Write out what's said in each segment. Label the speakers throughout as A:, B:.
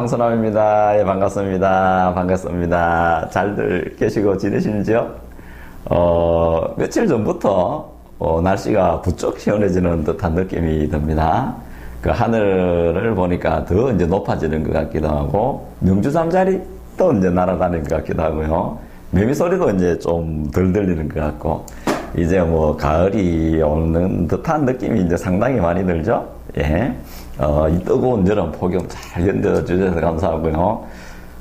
A: 황선남입니다. 예, 반갑습니다. 반갑습니다. 잘들 계시고 지내시는지요? 며칠 전부터 날씨가 부쩍 시원해지는 듯한 느낌이 듭니다. 그 하늘을 보니까 더 이제 높아지는 것 같기도 하고, 명주 잠자리 또 이제 날아다니는 것 같기도 하고요. 매미 소리도 이제 좀 덜 들리는 것 같고, 이제 뭐 가을이 오는 듯한 느낌이 이제 상당히 많이 들죠? 예. 이 뜨거운 여름 폭염 잘 견뎌주셔서 감사하고요.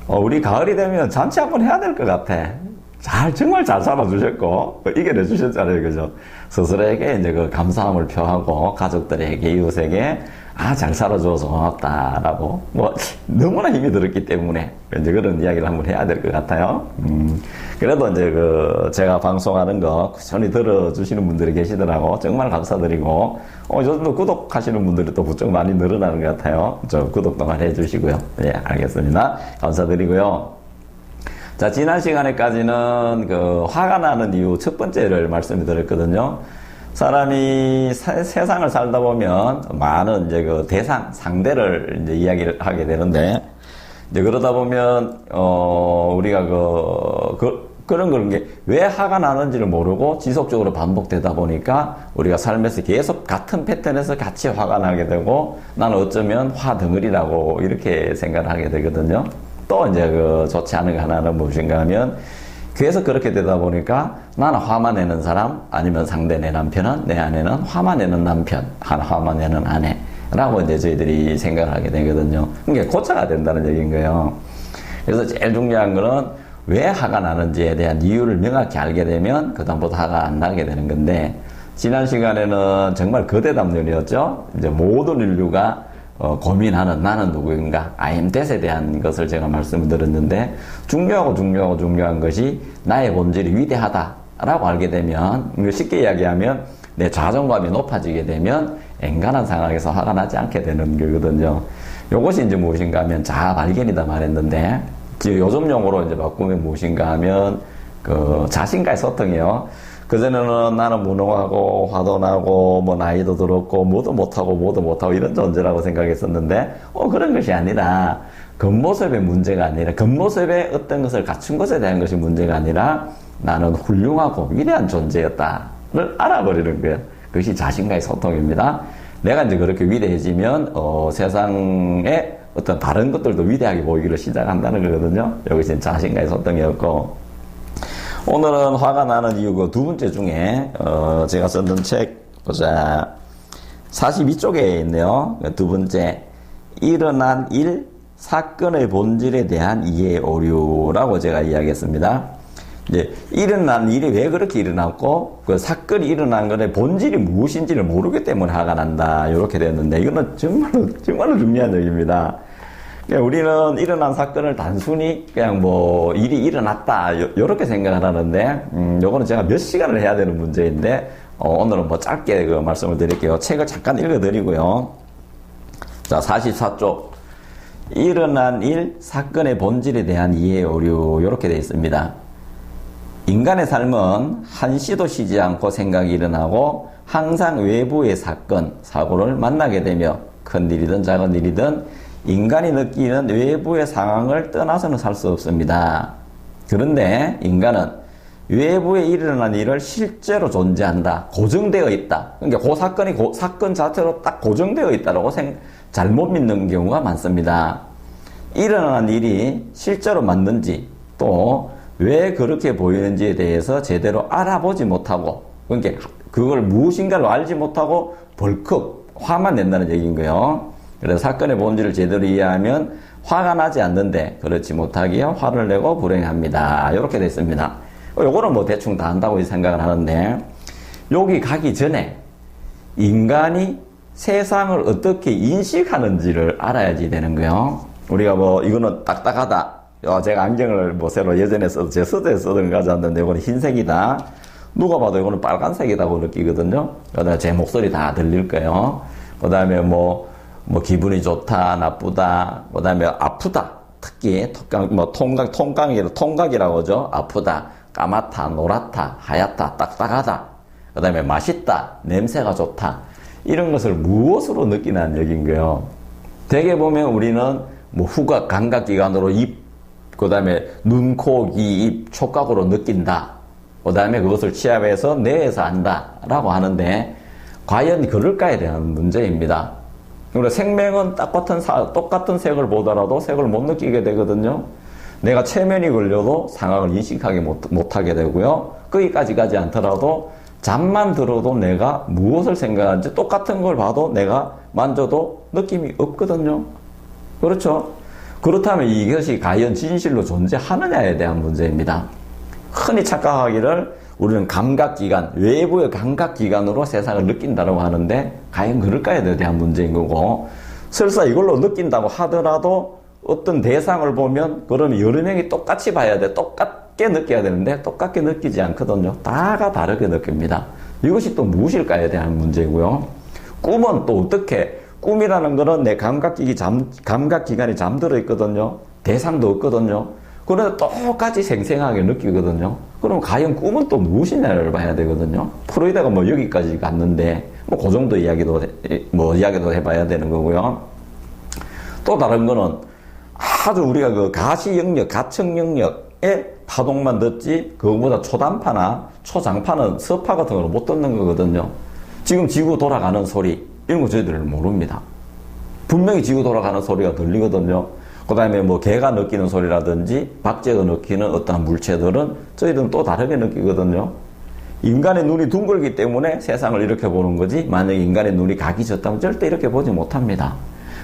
A: 우리 가을이 되면 잔치 한번 해야 될 것 같아. 정말 잘 살아주셨고, 이겨내주셨잖아요. 그죠? 스스로에게 이제 그 감사함을 표하고, 가족들에게, 이웃에게, 잘 살아줘서 고맙다라고, 너무나 힘이 들었기 때문에, 이제 그런 이야기를 한번 해야 될 것 같아요. 그래도 이제 제가 방송하는 거 꾸준히 들어주시는 분들이 계시더라고. 정말 감사드리고, 요즘도 구독하시는 분들이 또 부쩍 많이 늘어나는 것 같아요. 구독도 많이 해주시고요. 예, 알겠습니다. 감사드리고요. 자, 지난 시간에까지는 화가 나는 이유 첫 번째를 말씀을 드렸거든요. 사람이 세상을 살다 보면 많은 이제 상대를 이제 이야기를 하게 되는데, 이제 그러다 보면, 우리가 그런 게 왜 화가 나는지를 모르고 지속적으로 반복되다 보니까 우리가 삶에서 계속 같은 패턴에서 같이 화가 나게 되고, 나는 어쩌면 화 덩어리라고 이렇게 생각을 하게 되거든요. 또 이제 좋지 않은 거 하나는 무엇인가 하면, 계속 그렇게 되다 보니까 나는 화만 내는 사람, 아니면 상대 내 남편은, 내 아내는 화만 내는 남편, 화만 내는 아내라고 이제 저희들이 생각을 하게 되거든요. 그러니까 고쳐야 된다는 얘기인 거예요. 그래서 제일 중요한 거는 왜 화가 나는지에 대한 이유를 명확히 알게 되면 그다음부터 화가 안 나게 되는 건데, 지난 시간에는 정말 거대담론이었죠. 이제 모든 인류가 고민하는 나는 누구인가, I am that에 대한 것을 제가 말씀을 드렸는데, 중요한 것이 나의 본질이 위대하다라고 알게 되면, 쉽게 이야기하면 내 자존감이 높아지게 되면 엔간한 상황에서 화가 나지 않게 되는 거거든요. 요것이 이제 무엇인가 하면 자아 발견이다 말했는데, 요즘 용어로 이제 바꾸면 무엇인가 하면 자신과의 소통이요. 그전에는 나는 무능하고 화도 나고 나이도 들었고 뭐도 못하고 이런 존재라고 생각했었는데, 그런 것이 아니라, 겉모습의 문제가 아니라, 겉모습에 어떤 것을 갖춘 것에 대한 것이 문제가 아니라, 나는 훌륭하고 위대한 존재였다를 알아버리는 거예요. 그것이 자신과의 소통입니다. 내가 이제 그렇게 위대해지면 세상에 어떤 다른 것들도 위대하게 보이기를 시작한다는 거거든요. 여기서 자신과의 소통이었고, 오늘은 화가 나는 이유 두 번째 중에 제가 썼던 책 보자, 42쪽에 있네요. 두 번째, 일어난 일, 사건의 본질에 대한 이해 오류라고 제가 이야기했습니다. 이제 일어난 일이 왜 그렇게 일어났고, 그 사건이 일어난 것의 본질이 무엇인지를 모르기 때문에 화가 난다, 이렇게 됐는데, 이거는 정말로 중요한 얘기입니다. 우리는 일어난 사건을 단순히 그냥 일이 일어났다, 요렇게 생각을 하는데, 요거는 제가 몇 시간을 해야 되는 문제인데, 오늘은 짧게 말씀을 드릴게요. 책을 잠깐 읽어드리고요. 자, 44쪽. 일어난 일, 사건의 본질에 대한 이해 오류, 요렇게 되어 있습니다. 인간의 삶은 한시도 쉬지 않고 생각이 일어나고, 항상 외부의 사건, 사고를 만나게 되며, 큰 일이든 작은 일이든 인간이 느끼는 외부의 상황을 떠나서는 살 수 없습니다. 그런데 인간은 외부에 일어난 일을 실제로 존재한다, 고정되어 있다. 그러니까 그 사건이 사건 자체로 딱 고정되어 있다라고 잘못 믿는 경우가 많습니다. 일어난 일이 실제로 맞는지, 또 왜 그렇게 보이는지에 대해서 제대로 알아보지 못하고, 그러니까 그걸 무엇인가를 알지 못하고 벌컥 화만 낸다는 얘기인 거예요. 그래서 사건의 본질을 제대로 이해하면 화가 나지 않는데, 그렇지 못하기에 화를 내고 불행합니다. 이렇게 됐습니다. 요거는 대충 다 안다고 생각을 하는데, 여기 가기 전에 인간이 세상을 어떻게 인식하는지를 알아야지 되는 거예요. 우리가 이거는 딱딱하다, 제가 안경을 새로 예전에 제 서재에 쓰던 거 가져왔는데, 이거는 흰색이다, 누가 봐도 이거는 빨간색이라고 느끼거든요. 그다음에 제 목소리 다 들릴 거예요. 그 다음에 기분이 좋다, 나쁘다, 그 다음에 아프다, 특히 통각이라고 하죠. 아프다, 까맣다, 노랗다, 하얗다, 딱딱하다, 그 다음에 맛있다, 냄새가 좋다, 이런 것을 무엇으로 느끼냐는 얘기인 거예요. 대개 보면 우리는 뭐 후각, 감각기관으로 입, 그 다음에 눈, 코, 귀, 입, 촉각으로 느낀다. 그 다음에 그것을 취합해서 뇌에서 안다. 라고 하는데, 과연 그럴까에 대한 문제입니다. 그리고 생명은 똑같은 색을 보더라도 색을 못 느끼게 되거든요. 내가 체면이 걸려도 상황을 인식하지 못하게 되고요. 거기까지 가지 않더라도 잠만 들어도 내가 무엇을 생각하는지 똑같은 걸 봐도 내가 만져도 느낌이 없거든요. 그렇죠? 그렇다면 이것이 과연 진실로 존재하느냐에 대한 문제입니다. 흔히 착각하기를 우리는 감각기관, 외부의 감각기관으로 세상을 느낀다고 하는데 과연 그럴까에 대한 문제인 거고, 설사 이걸로 느낀다고 하더라도 어떤 대상을 보면 그러면 여러 명이 똑같이 봐야 돼. 똑같게 느껴야 되는데 똑같게 느끼지 않거든요. 다가 다르게 느낍니다. 이것이 또 무엇일까에 대한 문제고요. 꿈은 또 어떻게, 꿈이라는 거는 내 감각기관이 잠들어 있거든요. 대상도 없거든요. 그런데 똑같이 생생하게 느끼거든요. 그럼 과연 꿈은 또 무엇이냐를 봐야 되거든요. 프로이드가 뭐 여기까지 갔는데, 뭐 그 정도 이야기도 해봐야 되는 거고요. 또 다른 거는 아주 우리가 그 가시 영역, 가청 영역의 파동만 듣지, 그거보다 초단파나 초장파는 서파 같은 걸 못 듣는 거거든요. 지금 지구 돌아가는 소리, 이런 거 저희들은 모릅니다. 분명히 지구 돌아가는 소리가 들리거든요. 그 다음에 뭐 개가 느끼는 소리라든지 박쥐가 느끼는 어떤 물체들은 저희들은 또 다르게 느끼거든요. 인간의 눈이 둥글기 때문에 세상을 이렇게 보는 거지, 만약에 인간의 눈이 각이 졌다면 절대 이렇게 보지 못합니다.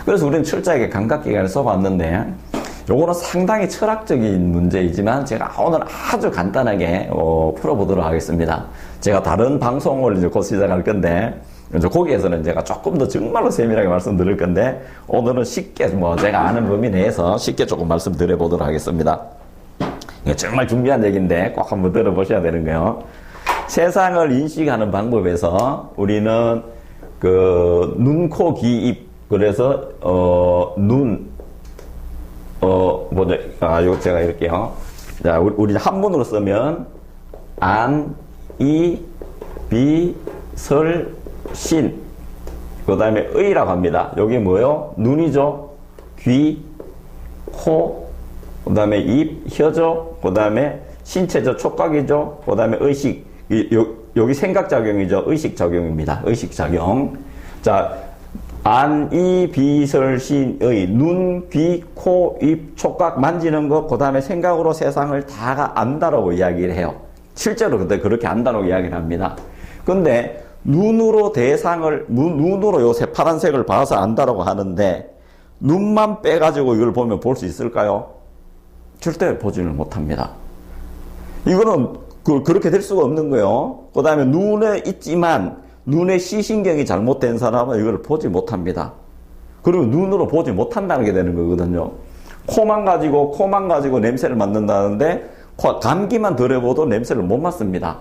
A: 그래서 우리는 철저하게 감각기관을 써봤는데, 요거는 상당히 철학적인 문제이지만 제가 오늘 아주 간단하게 풀어보도록 하겠습니다. 제가 다른 방송을 이제 곧 시작할 건데, 이제 거기에서는 제가 조금 더 정말로 세밀하게 말씀드릴 건데, 오늘은 쉽게 제가 아는 범위 내에서 쉽게 조금 말씀드려보도록 하겠습니다. 이게 정말 중요한 얘기인데 꼭 한번 들어보셔야 되는 거예요. 세상을 인식하는 방법에서 우리는 그 눈, 코, 귀, 입, 그래서 이거 제가 이럴게요. 자, 우리 한문으로 쓰면 안, 이, 비, 설, 신, 그 다음에 의라고 합니다. 여기 뭐요? 눈이죠. 귀, 코, 그 다음에 입, 혀죠. 그 다음에 신체죠. 촉각이죠. 그 다음에 의식. 여기 생각작용이죠. 의식작용입니다. 의식작용. 자, 안, 이, 비, 설, 신, 의. 눈, 귀, 코, 입, 촉각 만지는 것, 그 다음에 생각으로 세상을 다 안다라고 이야기를 해요. 실제로 그때 그렇게 안다라고 이야기를 합니다. 근데 눈으로 눈으로 요 파란색을 봐서 안다라고 하는데, 눈만 빼가지고 이걸 보면 볼 수 있을까요? 절대 보지를 못합니다. 이거는 그렇게 될 수가 없는 거예요. 그 다음에 눈에 있지만, 눈의 시신경이 잘못된 사람은 이걸 보지 못합니다. 그러면 눈으로 보지 못한다는 게 되는 거거든요. 코만 가지고 냄새를 맡는다는데, 감기만 들여보도 냄새를 못 맡습니다.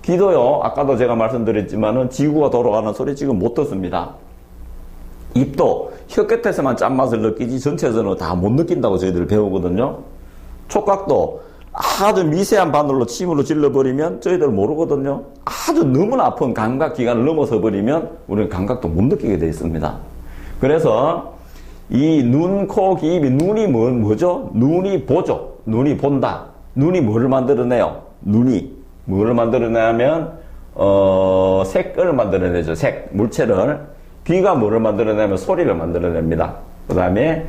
A: 귀도요, 아까도 제가 말씀드렸지만은 지구가 돌아가는 소리 지금 못 듣습니다. 입도 혀 끝에서만 짠맛을 느끼지 전체적으로 다 못 느낀다고 저희들 배우거든요. 촉각도 아주 미세한 바늘로 침으로 찔러버리면 저희들 모르거든요. 아주 너무나 아픈 감각기관을 넘어서 버리면 우리는 감각도 못 느끼게 되어 있습니다. 그래서 이 눈, 코, 귀, 입이 눈이 뭐죠? 눈이 보죠. 눈이 본다. 눈이 뭐를 만들어내요? 눈이 뭐를 만들어내냐면 색을 만들어내죠. 색, 물체를. 귀가 뭐를 만들어내냐면 소리를 만들어냅니다. 그 다음에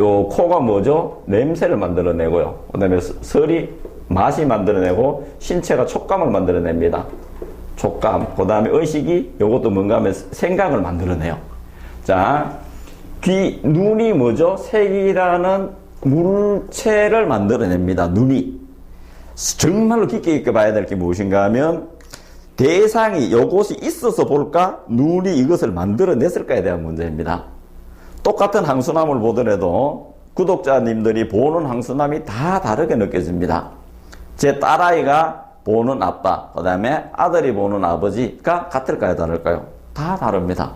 A: 요 코가 뭐죠? 냄새를 만들어내고요. 그 다음에 설이 맛이 만들어내고, 신체가 촉감을 만들어냅니다. 촉감. 그 다음에 의식이 요것도 뭔가 하면 생각을 만들어내요. 자, 눈이 뭐죠? 색이라는 물체를 만들어냅니다. 눈이. 정말로 깊게 봐야 될 게 무엇인가 하면, 대상이 요것이 있어서 볼까? 눈이 이것을 만들어냈을까에 대한 문제입니다. 똑같은 항수남을 보더라도 구독자님들이 보는 항수남이 다 다르게 느껴집니다. 제 딸아이가 보는 아빠, 그 다음에 아들이 보는 아버지가 같을까요? 다를까요? 다 다릅니다.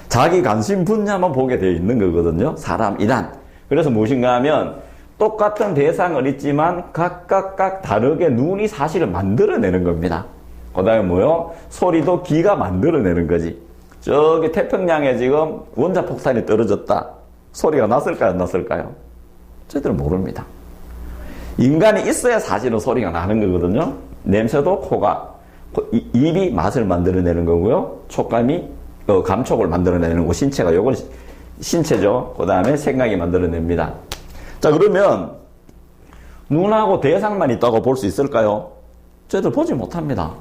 A: 자기 관심 분야만 보게 되어 있는 거거든요. 사람이란. 그래서 무엇인가 하면 똑같은 대상을 있지만 각각 다르게 눈이 사실을 만들어내는 겁니다. 그 다음에 뭐요? 소리도 귀가 만들어내는 거지. 저기 태평양에 지금 원자폭탄이 떨어졌다. 소리가 났을까요? 안 났을까요? 저희들은 모릅니다. 인간이 있어야 사실은 소리가 나는 거거든요. 냄새도 코가, 입이 맛을 만들어내는 거고요. 촉감이 감촉을 만들어내는 거고, 신체가 요건 신체죠. 그 다음에 생각이 만들어냅니다. 자, 그러면 눈하고 대상만 있다고 볼 수 있을까요? 저희들 보지 못합니다.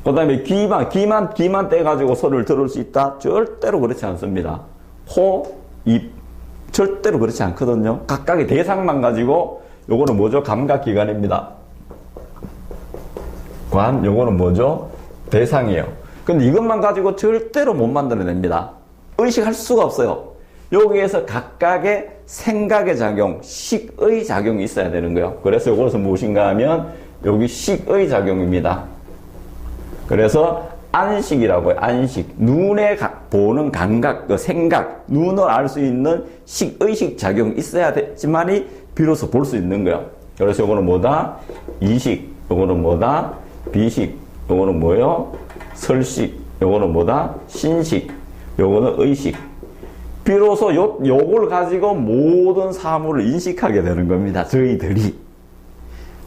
A: 그 다음에 귀만 떼가지고 소리를 들을 수 있다? 절대로 그렇지 않습니다. 코, 입, 절대로 그렇지 않거든요. 각각의 대상만 가지고, 요거는 뭐죠? 감각기관입니다. 요거는 뭐죠? 대상이에요. 근데 이것만 가지고 절대로 못 만들어냅니다. 의식할 수가 없어요. 여기에서 각각의 생각의 작용, 식의 작용이 있어야 되는 거예요. 그래서 이것은 무엇인가 하면 여기 식의 작용입니다. 그래서 안식이라고 해요. 안식. 눈에 보는 감각, 생각, 눈을 알 수 있는 식의식 작용이 있어야 되지만이 비로소 볼 수 있는 거예요. 그래서 이거는 뭐다? 이식. 이거는 뭐다? 비식. 이거는 뭐예요? 설식. 이거는 뭐다? 신식. 이거는 의식. 비로소 요걸 가지고 모든 사물을 인식하게 되는 겁니다. 저희들이.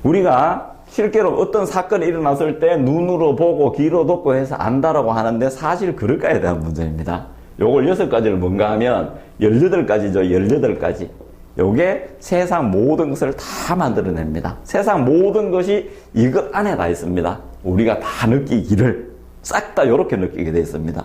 A: 우리가 실제로 어떤 사건이 일어났을 때 눈으로 보고 귀로 듣고 해서 안다라고 하는데 사실 그럴까에 대한 문제입니다. 요걸 6가지를 뭔가 하면 18가지죠. 18가지. 요게 세상 모든 것을 다 만들어냅니다. 세상 모든 것이 이것 안에 다 있습니다. 우리가 다 느끼기를 싹 다 요렇게 느끼게 되어 있습니다.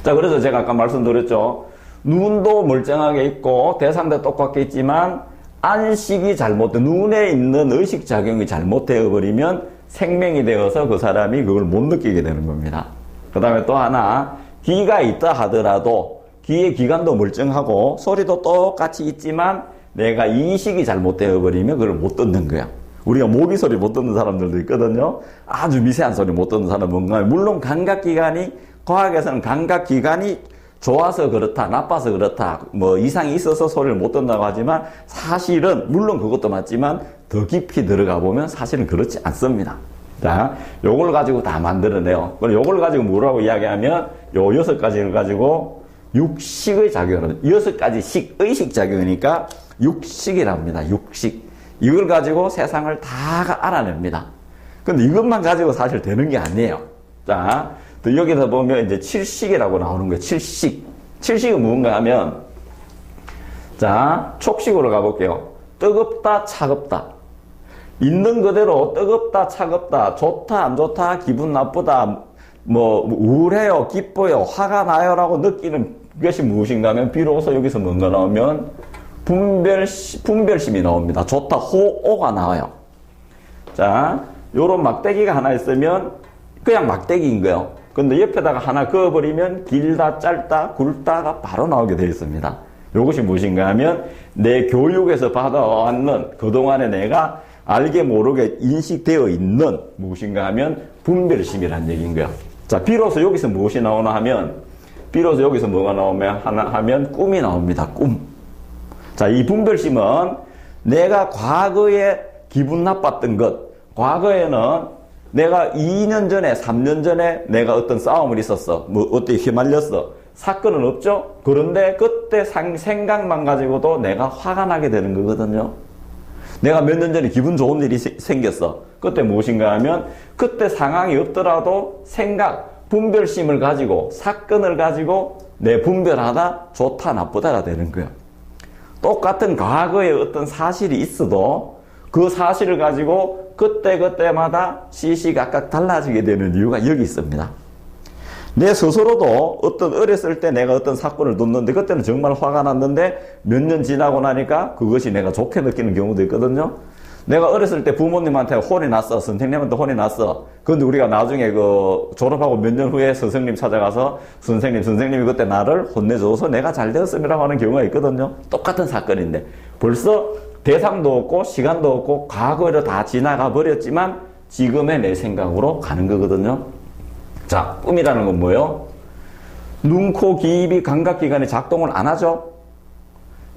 A: 자, 그래서 제가 아까 말씀드렸죠. 눈도 멀쩡하게 있고 대상도 똑같게 있지만 안식이 잘못된, 눈에 있는 의식작용이 잘못되어 버리면 생명이 되어서 그 사람이 그걸 못 느끼게 되는 겁니다. 그 다음에 또 하나, 귀가 있다 하더라도 귀의 기관도 멀쩡하고 소리도 똑같이 있지만 내가 이식이 잘못되어 버리면 그걸 못 듣는 거야. 우리가 모기 소리 못 듣는 사람들도 있거든요. 아주 미세한 소리 못 듣는 사람은 뭔가, 물론 감각기관이, 과학에서는 감각기관이 좋아서 그렇다, 나빠서 그렇다, 뭐 이상이 있어서 소리를 못 듣는다고 하지만 사실은 물론 그것도 맞지만 더 깊이 들어가 보면 사실은 그렇지 않습니다. 자, 요걸 가지고 다 만들어내요. 그럼 요걸 가지고 뭐라고 이야기하면 요 6가지를 가지고 육식의 작용을, 6가지 식, 의식 작용이니까 육식이라고 합니다. 육식. 이걸 가지고 세상을 다 알아냅니다. 근데 이것만 가지고 사실 되는 게 아니에요. 자, 또 여기서 보면 이제 칠식이라고 나오는 거예요. 칠식. 칠식은 뭔가 하면, 자, 촉식으로 가볼게요. 뜨겁다, 차갑다. 있는 그대로 뜨겁다, 차갑다, 좋다, 안 좋다, 기분 나쁘다, 뭐, 우울해요, 기뻐요, 화가 나요 라고 느끼는 것이 무엇인가 하면 비로소 여기서 뭔가 나오면 분별심이 나옵니다. 좋다, 호오가 나와요. 자, 요런 막대기가 하나 있으면 그냥 막대기인 거예요. 근데 옆에다가 하나 그어버리면 길다, 짧다, 굵다가 바로 나오게 되어 있습니다. 이것이 무엇인가 하면 내 교육에서 받아왔는 그동안에 내가 알게 모르게 인식되어 있는 무엇인가 하면 분별심이라는 얘기인 거예요. 자, 비로소 여기서 무엇이 나오나 하면, 비로소 여기서 뭐가 나오면 하나 하면 꿈이 나옵니다. 꿈. 자, 이 분별심은 내가 과거에 기분 나빴던 것, 과거에는 내가 2년 전에, 3년 전에 내가 어떤 싸움을 있었어. 뭐, 어떻게 휘말렸어. 사건은 없죠? 그런데 그때 생각만 가지고도 내가 화가 나게 되는 거거든요. 내가 몇 년 전에 기분 좋은 일이 생겼어. 그때 무엇인가 하면, 그때 상황이 없더라도 생각, 분별심을 가지고, 사건을 가지고 내 분별하다 좋다, 나쁘다가 되는 거예요. 똑같은 과거에 어떤 사실이 있어도 그 사실을 가지고 그때마다 시시각각 달라지게 되는 이유가 여기 있습니다. 내 스스로도 어떤 어렸을 때 내가 어떤 사건을 뒀는데 그때는 정말 화가 났는데 몇 년 지나고 나니까 그것이 내가 좋게 느끼는 경우도 있거든요. 내가 어렸을 때 부모님한테 혼이 났어. 선생님한테 혼이 났어. 그런데 우리가 나중에 그 졸업하고 몇 년 후에 선생님 찾아가서 선생님이 그때 나를 혼내줘서 내가 잘 되었음이라고 하는 경우가 있거든요. 똑같은 사건인데 벌써 대상도 없고 시간도 없고 과거로 다 지나가 버렸지만 지금의 내 생각으로 가는 거거든요. 자, 꿈이라는 건 뭐예요? 눈, 코, 귀, 입이 감각기관이 작동을 안 하죠?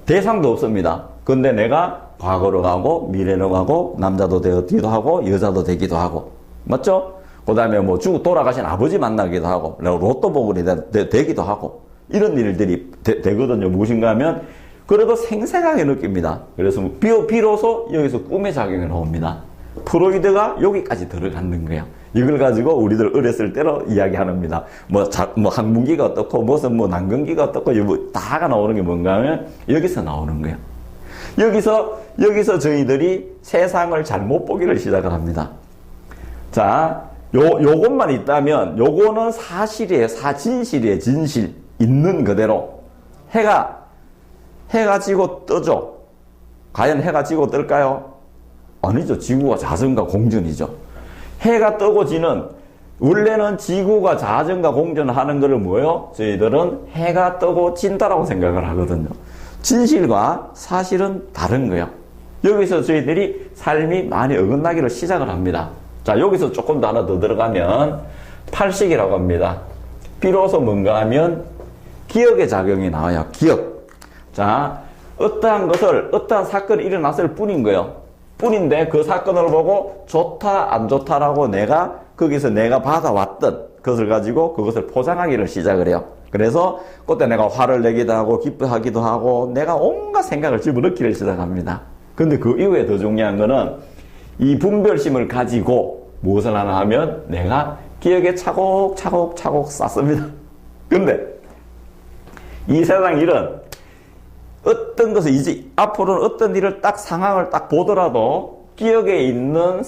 A: 대상도 없습니다. 근데 내가 과거로 가고 미래로 가고 남자도 되기도 하고 여자도 되기도 하고 맞죠? 그 다음에 뭐 돌아가신 아버지 만나기도 하고 로또 복원이 되기도 하고 이런 일들이 되거든요. 무엇인가 하면 그래도 생생하게 느낍니다. 그래서 비로소 여기서 꿈의 작용이 나옵니다. 프로이드가 여기까지 들어가는 거예요. 이걸 가지고 우리들 어렸을 때로 이야기합니다. 뭐 항문기가 어떻고 무슨 난근기가 어떻고 다가 나오는 게 뭔가 하면 여기서 나오는 거예요. 여기서 저희들이 세상을 잘못 보기를 시작을 합니다. 자, 요것만 있다면 요거는 사실이에요. 진실이에요. 진실. 있는 그대로. 해가 지고 뜨죠. 과연 해가 지고 뜰까요? 아니죠. 지구가 자전과 공전이죠. 해가 뜨고 지는, 원래는 지구가 자전과 공전하는 거를 뭐예요? 저희들은 해가 뜨고 진다라고 생각을 하거든요. 진실과 사실은 다른 거예요. 여기서 저희들이 삶이 많이 어긋나기를 시작을 합니다. 자, 여기서 조금 더 하나 더 들어가면 팔식이라고 합니다. 비로소 뭔가 하면 기억의 작용이 나와요. 기억. 자, 어떠한 사건이 일어났을 뿐인 거예요. 뿐인데 그 사건을 보고 좋다 안 좋다라고 거기서 내가 받아왔던 것을 가지고 그것을 포장하기를 시작을 해요. 그래서 그때 내가 화를 내기도 하고 기뻐하기도 하고 내가 온갖 생각을 집어넣기를 시작합니다. 근데 그 이후에 더 중요한 거는 이 분별심을 가지고 무엇을 하나 하면 내가 기억에 차곡차곡 쌓습니다. 근데 이 세상 일은 어떤 것을 이제 앞으로는 어떤 일을 상황을 보더라도 기억에 있는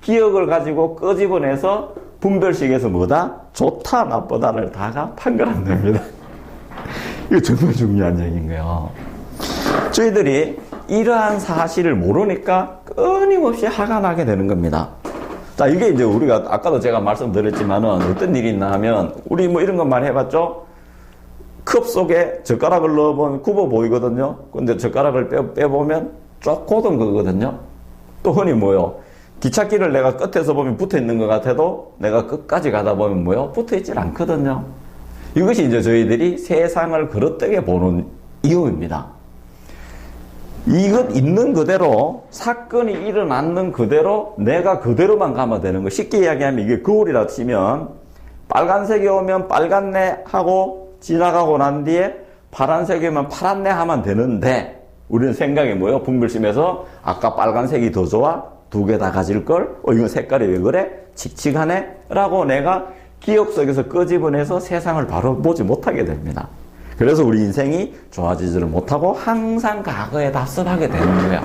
A: 기억을 가지고 끄집어내서 분별식에서 좋다, 나쁘다를 다가 판결하면 됩니다. 이거 정말 중요한 얘기인 거예요. 저희들이 이러한 사실을 모르니까 끊임없이 화가 나게 되는 겁니다. 자, 이게 이제 우리가 아까도 제가 말씀드렸지만은 어떤 일이 있나 하면 우리 이런 것만 해봤죠? 컵 속에 젓가락을 넣어보면 굽어 보이거든요. 근데 젓가락을 빼보면 쭉 고든 거거든요. 또 흔히 기찻길을 내가 끝에서 보면 붙어 있는 것 같아도 내가 끝까지 가다 보면 붙어 있질 않거든요. 이것이 이제 저희들이 세상을 그릇되게 보는 이유입니다. 이것 있는 그대로 사건이 일어났는 그대로 내가 그대로만 가면 되는 거. 쉽게 이야기하면 이게 거울이라 치면 빨간색이 오면 빨갛네 하고 지나가고 난 뒤에 파란색이 오면 파랗네 하면 되는데 우리는 생각이 분별심에서 아까 빨간색이 더 좋아? 두 개 다 가질걸? 이거 색깔이 왜 그래? 칙칙하네? 라고 내가 기억 속에서 끄집어내서 세상을 바로 보지 못하게 됩니다. 그래서 우리 인생이 좋아지지를 못하고 항상 과거에 답습하게 되는 거예요.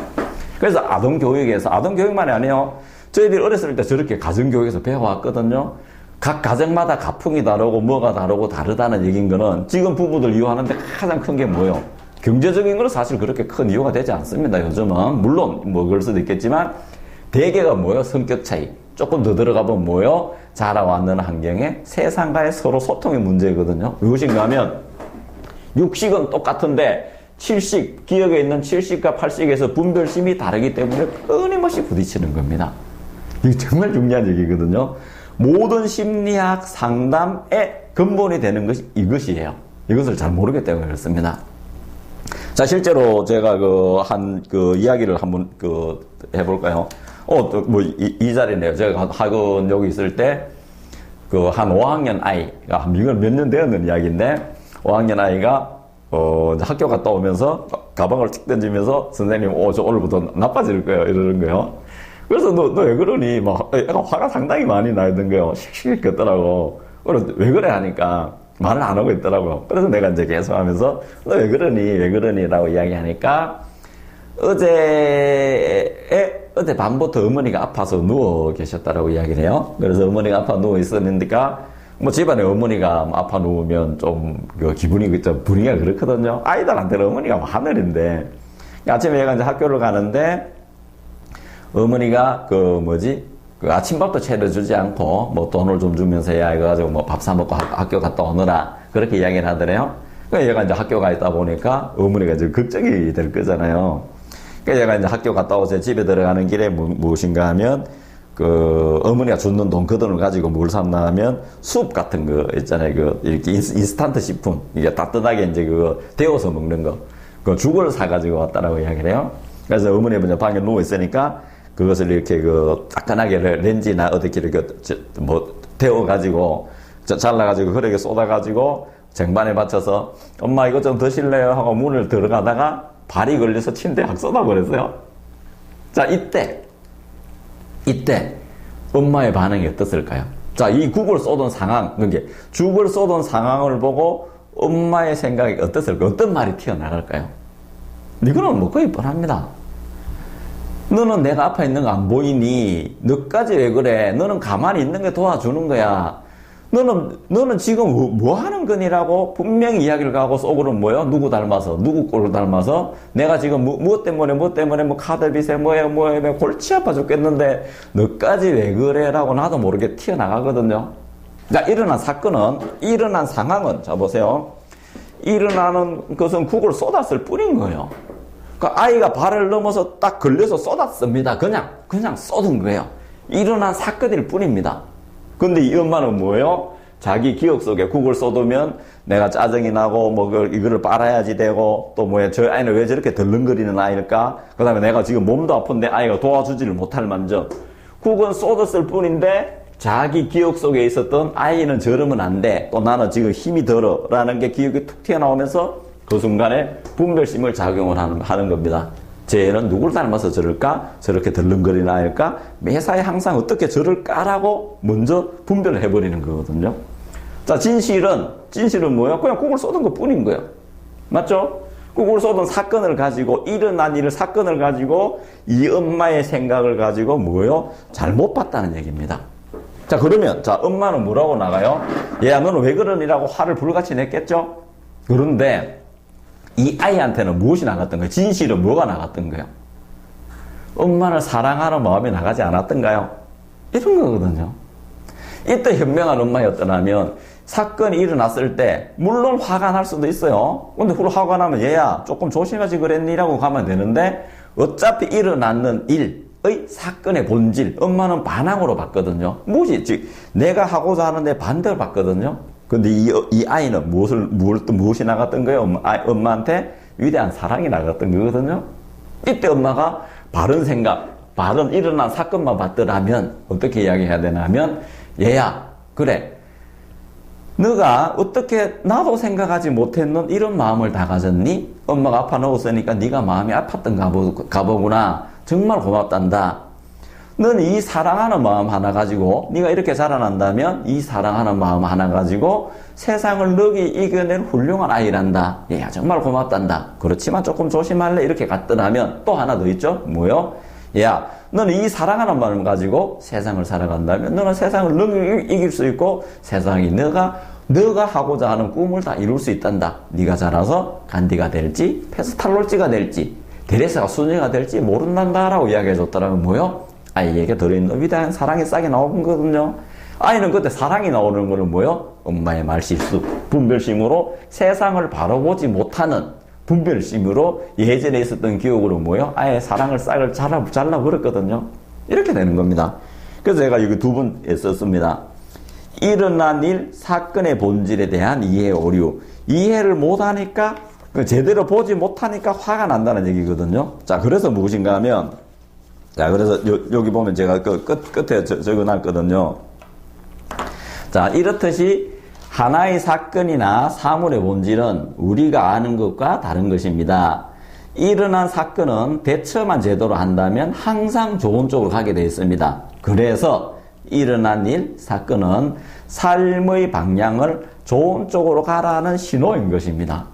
A: 그래서 아동교육만이 아니에요. 저희들이 어렸을 때 저렇게 가정교육에서 배워왔거든요. 각 가정마다 가풍이 다르고 뭐가 다르고 다르다는 얘기인 거는 지금 부부들 이유하는데 가장 큰 게 뭐예요? 경제적인 거는 사실 그렇게 큰 이유가 되지 않습니다. 요즘은. 물론 그럴 수도 있겠지만 대개가 성격 차이. 조금 더 들어가 보면 자라왔는 환경에 세상과의 서로 소통의 문제거든요. 무엇인가 하면 육식은 똑같은데 기억에 있는 7식과 8식에서 분별심이 다르기 때문에 끊임없이 부딪히는 겁니다. 이게 정말 중요한 얘기거든요. 모든 심리학 상담의 근본이 되는 것이 이것이에요. 이것을 잘 모르기 때문에 그렇습니다. 자, 실제로 제가 이야기를 한번 해볼까요? 이 자리네요. 제가 학원 여기 있을 때, 한 5학년 아이가, 이건 몇 년 되었는 이야기인데, 5학년 아이가, 학교 갔다 오면서, 가방을 툭 던지면서, 선생님, 저 오늘부터 나빠질 거예요. 이러는 거예요. 그래서 너 왜 그러니? 애가 화가 상당히 많이 나던 거예요. 씩씩 했더라고. 왜 그래? 하니까, 말을 안 하고 있더라고요. 그래서 내가 이제 계속 하면서, 너 왜 그러니? 라고 이야기하니까, 어제 밤부터 어머니가 아파서 누워 계셨다라고 이야기를 해요. 그래서 어머니가 아파 누워 있었는데가, 집안에 어머니가 아파 누우면 좀, 기분이, 분위기가 그렇거든요. 아이들한테는 어머니가 하늘인데, 아침에 얘가 이제 학교를 가는데, 어머니가, 아침밥도 차려주지 않고, 돈을 좀 주면서 해야 해가지고, 밥 사먹고 학교 갔다 오느라, 그렇게 이야기를 하더래요. 그러니까 얘가 이제 학교 가 있다 보니까, 어머니가 이제 걱정이 될 거잖아요. 그러니까 얘가 이제 학교 갔다 오서 집에 들어가는 길에 무엇인가 하면, 어머니가 주는 돈, 그 돈을 가지고 뭘 샀나 하면, 숲 같은 거 있잖아요. 이렇게 인스턴트 식품. 이게 따뜻하게 이제 데워서 먹는 거. 죽을 사가지고 왔다라고 이야기를 해요. 그래서 어머니가 이제 방에 누워있으니까, 그것을 이렇게 따끈하게 렌지나 어떻게 이렇게 데워가지고, 잘라가지고 그릇에 쏟아가지고 쟁반에 받쳐서 엄마 이거 좀 드실래요? 하고 문을 들어가다가 발이 걸려서 침대에 확 쏟아버렸어요. 자, 이때 엄마의 반응이 어떻을까요? 자, 이 국을 쏟은 상황, 그게 죽을 쏟은 상황을 보고 엄마의 생각이 어땠을까요? 어떤 말이 튀어나갈까요? 이거는 뭐 거의 뻔합니다. 너는 내가 앞에 있는 거 안 보이니? 너까지 왜 그래? 너는 가만히 있는 게 도와주는 거야. 너는 지금 뭐 하는 거니라고 분명히 이야기를 하고 속으로는 뭐요? 누구 닮아서, 누구 꼴을 닮아서, 내가 지금 무엇 때문에, 뭐 카드빚에 뭐예요, 골치 아파 죽겠는데, 너까지 왜 그래? 라고 나도 모르게 튀어나가거든요. 자, 일어난 사건은, 일어난 상황은, 자, 보세요. 일어나는 것은 국을 쏟았을 뿐인 거예요. 그러니까 아이가 발을 넘어서 딱 걸려서 쏟았습니다. 그냥 쏟은 거예요. 일어난 사건일 뿐입니다. 근데 이 엄마는 뭐예요? 자기 기억 속에 국을 쏟으면 내가 짜증이 나고 이거를 빨아야지 되고 또 저 아이는 왜 저렇게 덜렁거리는 아이일까? 그 다음에 내가 지금 몸도 아픈데 아이가 도와주지를 못할 만정 국은 쏟았을 뿐인데 자기 기억 속에 있었던 아이는 저러면 안 돼. 또 나는 지금 힘이 들어. 라는 게 기억이 툭 튀어나오면서 그 순간에 분별심을 작용을 하는 겁니다. 쟤는 누굴 닮아서 저럴까? 저렇게 덜렁거리는 아이일까? 매사에 항상 어떻게 저럴까라고 먼저 분별을 해버리는 거거든요. 자, 진실은 뭐예요? 그냥 국을 쏟은 것 뿐인 거예요. 맞죠? 국을 쏟은 사건을 가지고, 일어난 사건을 가지고, 이 엄마의 생각을 가지고 뭐예요? 잘못 봤다는 얘기입니다. 자, 그러면, 엄마는 뭐라고 나가요? 얘야, 너는 왜 그러니라고 화를 불같이 냈겠죠? 그런데, 이 아이한테는 무엇이 나갔던 거예요? 진실은 뭐가 나갔던 거예요? 엄마를 사랑하는 마음이 나가지 않았던가요? 이런 거거든요. 이때 현명한 엄마였더라면 사건이 일어났을 때 물론 화가 날 수도 있어요. 근데 화가 나면 얘야 조금 조심하지 그랬니라고 가면 되는데 어차피 일어났는 일의 사건의 본질 엄마는 반항으로 봤거든요. 무엇이 내가 하고자 하는데 반대로 봤거든요. 근데 이 아이는 무엇이 나갔던 거예요? 엄마한테 위대한 사랑이 나갔던 거거든요. 이때 엄마가 바른 생각, 바른 일어난 사건만 봤더라면 어떻게 이야기해야 되냐면 얘야, 그래. 너가 어떻게 나도 생각하지 못했는 이런 마음을 다 가졌니? 엄마가 아파 넣었으니까 네가 마음이 아팠던가 보구나. 정말 고맙단다. 넌 이 사랑하는 마음 하나 가지고 네가 이렇게 자라난다면 이 사랑하는 마음 하나 가지고 세상을 너기 이겨낸 훌륭한 아이란다. 얘야 정말 고맙단다. 그렇지만 조금 조심할래 이렇게 갔더라면 또 하나 더 있죠. 뭐요? 얘야 너는 이 사랑하는 마음 가지고 세상을 살아간다면 너는 세상을 너기 이길 수 있고 세상이 너가 하고자 하는 꿈을 다 이룰 수 있단다. 네가 자라서 간디가 될지 페스탈로찌가 될지 데레사가 수녀가 될지 모른단다라고 이야기해줬더라면 뭐요? 아이에게 들어있는 위대한 사랑이 싹이 나오는 거거든요. 아이는 그때 사랑이 나오는 거는 뭐요? 엄마의 말실수, 분별심으로 세상을 바라보지 못하는 분별심으로 예전에 있었던 기억으로 뭐요? 아이의 사랑을 싹을 잘라버렸거든요. 이렇게 되는 겁니다. 그래서 제가 여기 두 번 썼습니다. 일어난 일, 사건의 본질에 대한 이해 오류. 이해를 못하니까, 제대로 보지 못하니까 화가 난다는 얘기거든요. 자, 그래서 무엇인가 하면, 자, 그래서 여기 보면 제가 끝에 적어놨거든요. 자, 이렇듯이 하나의 사건이나 사물의 본질은 우리가 아는 것과 다른 것입니다. 일어난 사건은 대처만 제대로 한다면 항상 좋은 쪽으로 가게 되어 있습니다. 그래서 일어난 일, 사건은 삶의 방향을 좋은 쪽으로 가라는 신호인 것입니다.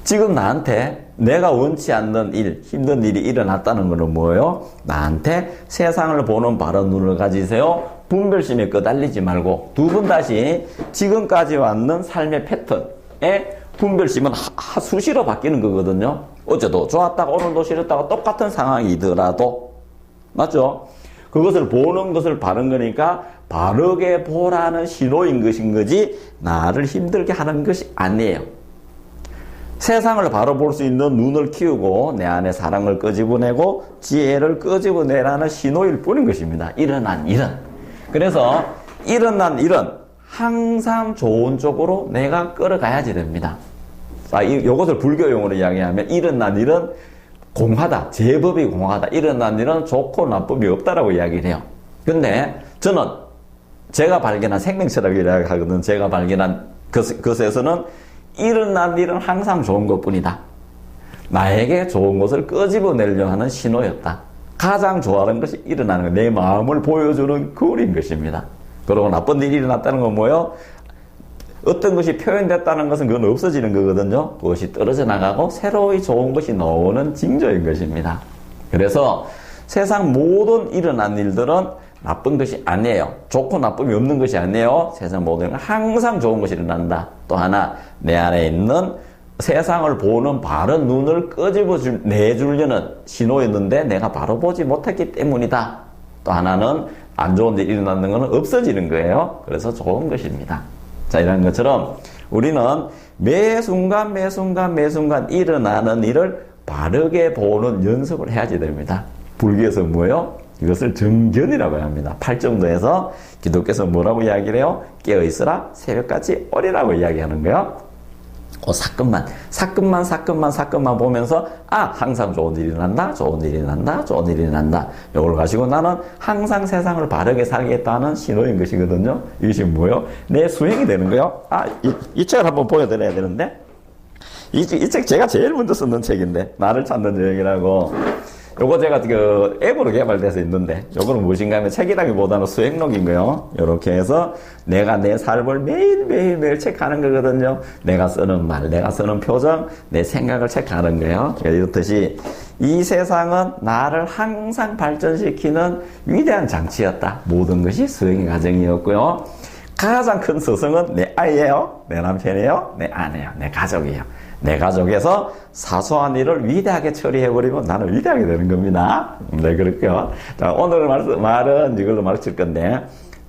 A: 지금 나한테 내가 원치 않는 일, 힘든 일이 일어났다는 것은 뭐예요? 나한테 세상을 보는 바른 눈을 가지세요. 분별심에 끄달리지 말고 두 번 다시 지금까지 왔는 삶의 패턴에 분별심은 수시로 바뀌는 거거든요. 어제도 좋았다가 오늘도 싫었다가 똑같은 상황이더라도 맞죠? 그것을 보는 것을 바른 거니까 바르게 보라는 신호인 것인 거지 나를 힘들게 하는 것이 아니에요. 세상을 바로 볼 수 있는 눈을 키우고 내 안에 사랑을 끄집어내고 지혜를 끄집어내라는 신호일 뿐인 것입니다. 일어난 일은. 그래서 일어난 일은 항상 좋은 쪽으로 내가 끌어가야지 됩니다. 이것을 불교용어로 이야기하면 일어난 일은 공하다. 제법이 공하다. 일어난 일은 좋고 나쁨이 없다라고 이야기를 해요. 근데 저는 제가 발견한 생명철학이라고 하거든. 제가 발견한 것에서는 일어난 일은 항상 좋은 것뿐이다. 나에게 좋은 것을 끄집어내려 하는 신호였다. 가장 좋아하는 것이 일어나는 것, 내 마음을 보여주는 거울인 것입니다. 그리고 나쁜 일이 일어났다는 건 뭐예요? 어떤 것이 표현됐다는 것은 그건 없어지는 거거든요. 그것이 떨어져 나가고 새로이 좋은 것이 나오는 징조인 것입니다. 그래서 세상 모든 일어난 일들은 나쁜 것이 아니에요. 좋고 나쁨이 없는 것이 아니에요. 세상 모든 일은 항상 좋은 것이 일어난다. 또 하나, 내 안에 있는 세상을 보는 바른 눈을 내주려는 신호였는데 내가 바로 보지 못했기 때문이다. 또 하나는 안 좋은 일이 일어나는 것은 없어지는 거예요. 그래서 좋은 것입니다. 자, 이런 것처럼 우리는 매 순간 일어나는 일을 바르게 보는 연습을 해야지 됩니다. 불교에서 뭐예요? 이것을 정견이라고 합니다. 팔정도에서 기독교에서 뭐라고 이야기를 해요? 깨어있으라 새벽같이 오리라고 이야기하는 거예요. 그 사건만 보면서 항상 좋은 일이 난다. 이걸 가지고 나는 항상 세상을 바르게 살겠다는 신호인 것이거든요. 이것이 뭐예요? 내 수행이 되는 거예요. 이 책을 한번 보여드려야 되는데 이 책 제가 제일 먼저 썼는 책인데 나를 찾는 여행이라고. 요거 제가 그 앱으로 개발돼서 있는데 요거는 무엇인가 하면 책이라기보다는 수행록인 거예요. 요렇게 해서 내가 내 삶을 매일 체크하는 거거든요. 내가 쓰는 말, 내가 쓰는 표정, 내 생각을 체크하는 거예요. 이렇듯이 이 세상은 나를 항상 발전시키는 위대한 장치였다. 모든 것이 수행의 과정이었고요. 가장 큰 스승은 내 아이예요, 내 남편이에요, 내 아내예요, 내 가족이에요. 내 가족에서 사소한 일을 위대하게 처리해버리면 나는 위대하게 되는 겁니다. 네, 그렇고요. 자, 오늘 말은 이걸로 마칠 건데,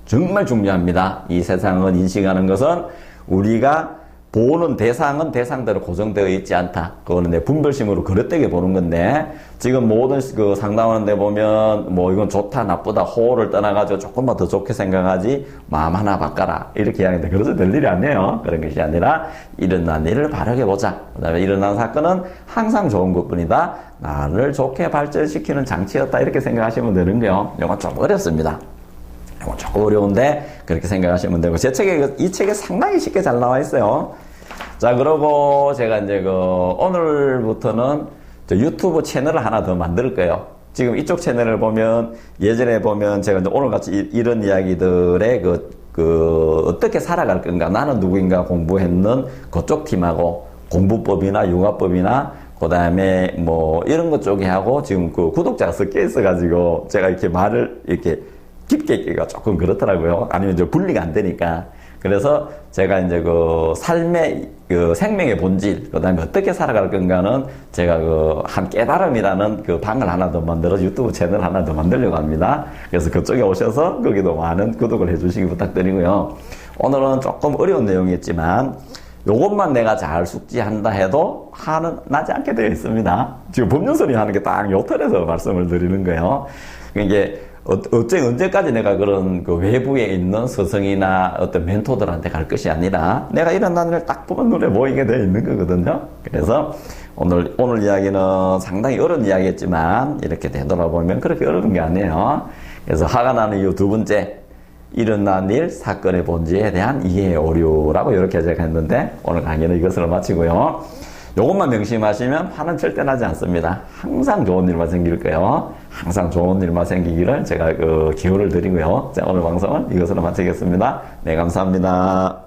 A: 정말 중요합니다. 이 세상은 인식하는 것은 우리가 보는 대상은 대상대로 고정되어 있지 않다. 그거는 내 분별심으로 그릇되게 보는 건데, 지금 모든 그 상담하는 데 보면, 뭐 이건 좋다, 나쁘다, 호를 떠나가지고 조금만 더 좋게 생각하지, 마음 하나 바꿔라. 이렇게 이야기하는데, 그래서 될 일이 아니에요. 그런 것이 아니라, 일어난 일을 바르게 보자. 그 다음에 일어난 사건은 항상 좋은 것 뿐이다. 나를 좋게 발전시키는 장치였다. 이렇게 생각하시면 되는 거예요. 이건 좀 어렵습니다. 조금 어려운데 그렇게 생각하시면 되고, 이 책에 상당히 쉽게 잘 나와 있어요. 자, 그러고 제가 이제 오늘부터는 유튜브 채널을 하나 더 만들 거예요. 지금 이쪽 채널을 보면 예전에 보면 제가 이제 오늘같이 이런 이야기들의 어떻게 살아갈 건가, 나는 누구인가 공부했는 그쪽 팀하고 공부법이나 육아법이나 그 다음에 뭐 이런 것 쪽에 하고 지금 그 구독자가 섞여 있어가지고 제가 이렇게 말을 이렇게 깊게 있기가 조금 그렇더라고요. 아니면 이제 분리가 안 되니까. 그래서 제가 이제 삶의 생명의 본질, 그 다음에 어떻게 살아갈 건가는 제가 한 깨달음이라는 방을 하나 더 만들어서 유튜브 채널 하나 더 만들려고 합니다. 그래서 그쪽에 오셔서 거기도 많은 구독을 해주시기 부탁드리고요. 오늘은 조금 어려운 내용이었지만 요것만 내가 잘 숙지한다 해도 화는 나지 않게 되어 있습니다. 지금 법륜소리 하는 게 딱 요 털에서 말씀을 드리는 거예요. 이게 언제까지 내가 그런 외부에 있는 스승이나 어떤 멘토들한테 갈 것이 아니라 내가 이런 단어를 딱 보면 눈에 보이게 되어 있는 거거든요. 그래서 오늘 이야기는 상당히 어려운 이야기였지만 이렇게 되돌아보면 그렇게 어려운 게 아니에요. 그래서 화가 나는 이유 두 번째, 일어난 일, 사건의 본질에 대한 이해의 오류라고 이렇게 제가 했는데 오늘 강의는 이것으로 마치고요. 요것만 명심하시면 화는 절대 나지 않습니다. 항상 좋은 일만 생길 거예요. 항상 좋은 일만 생기기를 제가 기호를 드리고요. 자, 오늘 방송은 이것으로 마치겠습니다. 네, 감사합니다.